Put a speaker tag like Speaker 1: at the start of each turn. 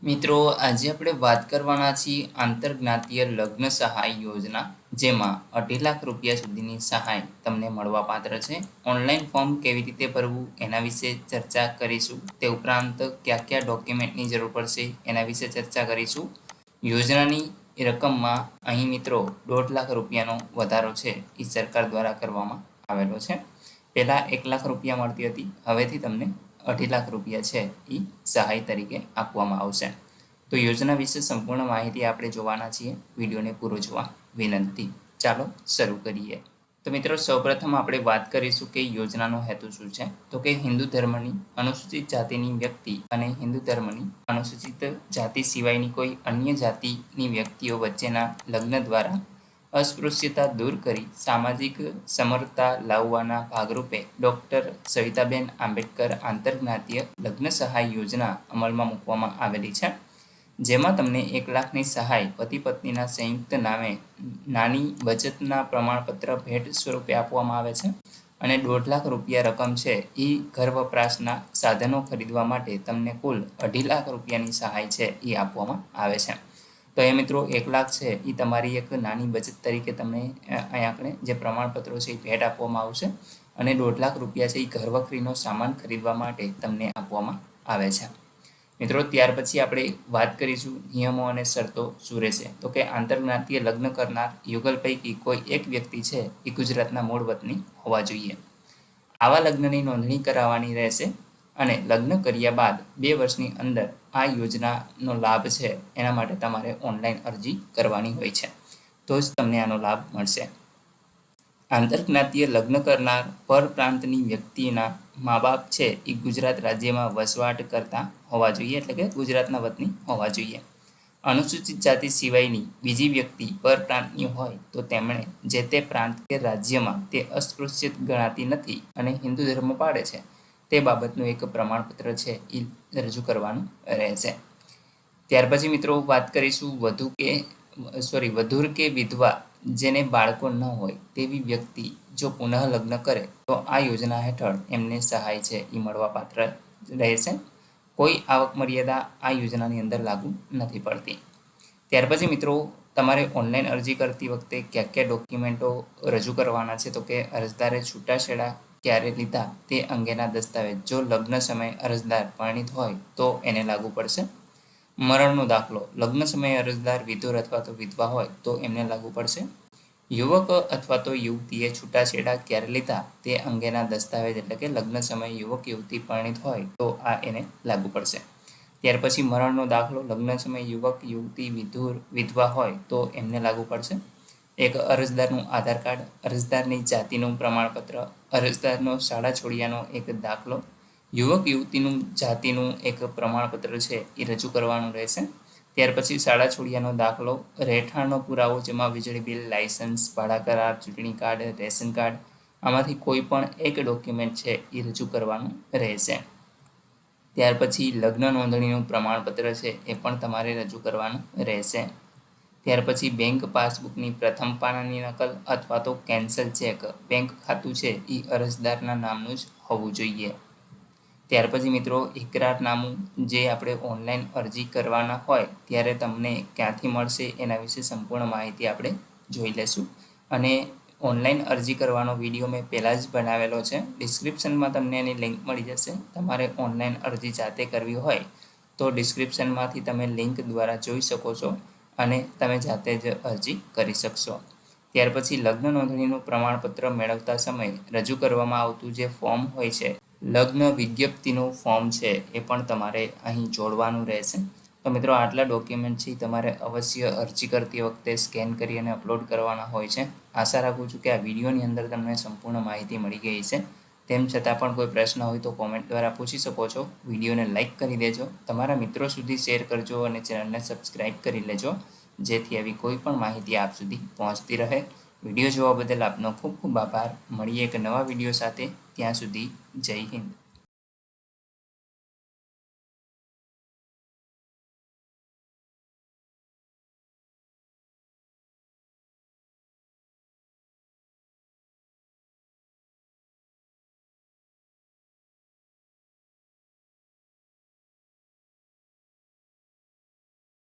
Speaker 1: મિત્રો આજે આપણે વાત કરવાના છીએ આંતરજ્ઞાતીય લગ્ન સહાય યોજના, જેમાં 2.5 લાખ રૂપિયા સુધીની સહાય તમને મળવાપાત્ર છે. ઓનલાઈન ફોર્મ કેવી રીતે ભરવું એના વિશે ચર્ચા કરીશું. તે ઉપરાંત કયા કયા ડોક્યુમેન્ટની જરૂર પડશે એના વિશે ચર્ચા કરીશું. યોજનાની રકમમાં અહીં મિત્રો 1.5 લાખ રૂપિયાનો વધારો છે એ સરકાર દ્વારા કરવામાં આવેલો છે. પહેલાં 1 લાખ રૂપિયા મળતી હતી, હવેથી તમને 2.5 લાખ રૂપિયા છે એ સહાય તરીકે આપવામાં આવશે. તો યોજના વિશે સંપૂર્ણ માહિતી આપણે જોવાના છીએ. વિડીયોને પૂરો જોવા વિનંતી. ચાલો શરૂ કરીએ. તો મિત્રો સૌપ્રથમ આપણે વાત કરીશું કે યોજનાનો હેતુ શું છે. તો કે હિન્દુ ધર્મની અનુસૂચિત જાતિની વ્યક્તિ અને હિન્દુ ધર્મની અનુસૂચિત જાતિ સિવાયની કોઈ અન્ય જાતિની વ્યક્તિઓ વચ્ચેના લગ્ન દ્વારા અસ્પૃશ્યતા દૂર કરી સામાજિક સમરસતા લાવવાના ભાગરૂપે ડૉક્ટર સવિતાબેન આંબેડકર આંતરજ્ઞાતીય લગ્ન સહાય યોજના અમલમાં મૂકવામાં આવેલી છે. જેમાં તમને 1 લાખની સહાય પતિ પત્નીના સંયુક્ત નામે નાની બચતના પ્રમાણપત્ર ભેટ સ્વરૂપે આપવામાં આવે છે. અને 1.5 લાખ રૂપિયા રકમ છે એ ઘર વપરાશના સાધનો ખરીદવા માટે તમને કુલ 2.5 લાખ રૂપિયાની સહાય છે એ આપવામાં આવે છે. તો એ મિત્રો 1 લાખ છે એ તમારી એક નાની બચત તરીકે તમને અહીં આપણે જે પ્રમાણપત્રો છે એ ભેટ આપવામાં આવશે. અને 1.5 લાખ રૂપિયા છે એ ઘર વખરીનો સામાન ખરીદવા માટે તમને આપવામાં આવે છે. મિત્રો ત્યાર પછી આપણે વાત કરીશું નિયમો અને શરતો શું રહેશે. તો કે આંતરજ્ઞાતીય લગ્ન કરનાર યુગલ પૈકી કોઈ એક વ્યક્તિ છે એ ગુજરાતના મૂળ વતની હોવા જોઈએ. આવા લગ્નની નોંધણી કરાવવાની રહેશે અને લગ્ન કર્યા બાદ 2 વર્ષની અંદર આ યોજનાનો લાભ છે એના માટે તમારે ઓનલાઈન અરજી કરવાની હોય છે, તો જ તમને આનો લાભ મળશે. આંતરજ્ઞાતીય લગ્ન કરનાર પરપ્રાંતની વ્યક્તિના મા બાપ છે એ ગુજરાત રાજ્યમાં વસવાટ કરતા હોવા જોઈએ, એટલે કે ગુજરાતના વતની હોવા જોઈએ. અનુસૂચિત જાતિ સિવાયની બીજી વ્યક્તિ પરપ્રાંતની હોય તો તેમણે જે તે પ્રાંત કે રાજ્યમાં તે અસ્પૃશ્ય ગણાતી નથી અને હિન્દુ ધર્મ પાળે છે તે બાબતનું એક પ્રમાણપત્ર છે એ રજૂ કરવાનું રહેશે. ત્યાર પછી મિત્રો વાત કરીશું વધુર કે વિધવા જેને બાળકો ન હોય તેવી વ્યક્તિ જો પુનઃ લગ્ન કરે તો આ યોજના હેઠળ એમને સહાય છે એ મળવાપાત્ર રહેશે. કોઈ આવક મર્યાદા આ યોજનાની અંદર લાગુ નથી પડતી. ત્યાર પછી મિત્રો તમારે ઓનલાઈન અરજી કરતી વખતે કયા કયા ડોક્યુમેન્ટો રજૂ કરવાના છે. તો કે અરજદારે છૂટાછેડા ક્યારે લીધા તે અંગેના દસ્તાવેજ, જો લગ્ન સમયે અરજદાર પરિણીત હોય તો એને લાગુ પડશે. મરણનો દાખલો, લગ્ન સમયે અરજદાર વિધુર અથવા તો વિધવા હોય તો એમને લાગુ પડશે. યુવક અથવા તો યુવતીએ છૂટાછેડા ક્યારે લીધા તે અંગેના દસ્તાવેજ, એટલે કે લગ્ન સમયે યુવક યુવતી પરિણીત હોય તો આ એને લાગુ પડશે. ત્યાર પછી મરણનો દાખલો, લગ્ન સમયે યુવક યુવતી વિધવા હોય તો એમને લાગુ પડશે. એક અરજદારનું આધાર કાર્ડ, અરજદારની જાતિનું પ્રમાણપત્ર, અરજદારનો શાળા છોડ્યાનો એક દાખલો, યુવક યુવતીનું જાતિનું એક પ્રમાણપત્ર છે એ રજૂ કરવાનું રહેશે. ત્યાર પછી શાળા છોડ્યાનો દાખલો, રહેઠાણનો પુરાવો જેમાં વીજળી બિલ, લાયસન્સ, ભાડા કરાર, ચૂંટણી કાર્ડ, રેશન કાર્ડ, આમાંથી કોઈ પણ એક ડોક્યુમેન્ટ છે એ રજૂ કરવાનું રહેશે. ત્યાર પછી લગ્ન નોંધણીનું પ્રમાણપત્ર છે એ પણ તમારે રજૂ કરવાનું રહેશે. ત્યાર પછી બેંક પાસબુકની પ્રથમ પાનાની નકલ અથવા તો કેન્સલ ચેક, બેંક ખાતું છે એ અરજદારના નામનું જ હોવું જોઈએ. ત્યાર પછી મિત્રો ઇકરારનામું, જે આપણે ઓનલાઈન અરજી કરવાના હોય ત્યારે તમને ક્યાંથી મળશે એના વિશે સંપૂર્ણ માહિતી આપણે જોઈ લેશું. અને ઓનલાઈન અરજી કરવાનો વિડીયો મેં પહેલાં જ બનાવેલો છે, ડિસ્ક્રિપ્શનમાં તમને એની લિંક મળી જશે. તમારે ઓનલાઈન અરજી જાતે કરવી હોય તો ડિસ્ક્રિપ્શનમાંથી તમે લિંક દ્વારા જોઈ શકો છો અને તમે જાતે જ અરજી કરી શકશો. ત્યાર પછી લગ્ન નોંધણીનું પ્રમાણપત્ર મેળવતા સમયે રજૂ કરવામાં આવતું જે ફોર્મ હોય છે, લગ્ન વિજ્ઞપ્તિનું ફોર્મ છે, એ પણ તમારે અહીં જોડવાનું રહેશે. તો મિત્રો આટલા ડોક્યુમેન્ટ છે તમારે અવશ્ય અરજી કરતી વખતે સ્કેન કરી અને અપલોડ કરવાના હોય છે. આશા રાખું છું કે આ વિડીયોની અંદર તમને સંપૂર્ણ માહિતી મળી ગઈ છે. તેમ છતાં પણ કોઈ પ્રશ્ન હોય તો કોમેન્ટ દ્વારા પૂછી શકો છો. વિડીયોને લાઇક કરી દેજો, તમારા મિત્રો સુધી શેર કરજો અને ચેનલને સબસ્ક્રાઈબ કરી લેજો, જેથી આવી કોઈ પણ માહિતી આપ સુધી પહોંચતી રહે. વિડીયો જોવા બદલ આપનો ખૂબ ખૂબ આભાર. મળીએ એક નવા વિડીયો સાથે. ત્યાં સુધી જય હિન્દ.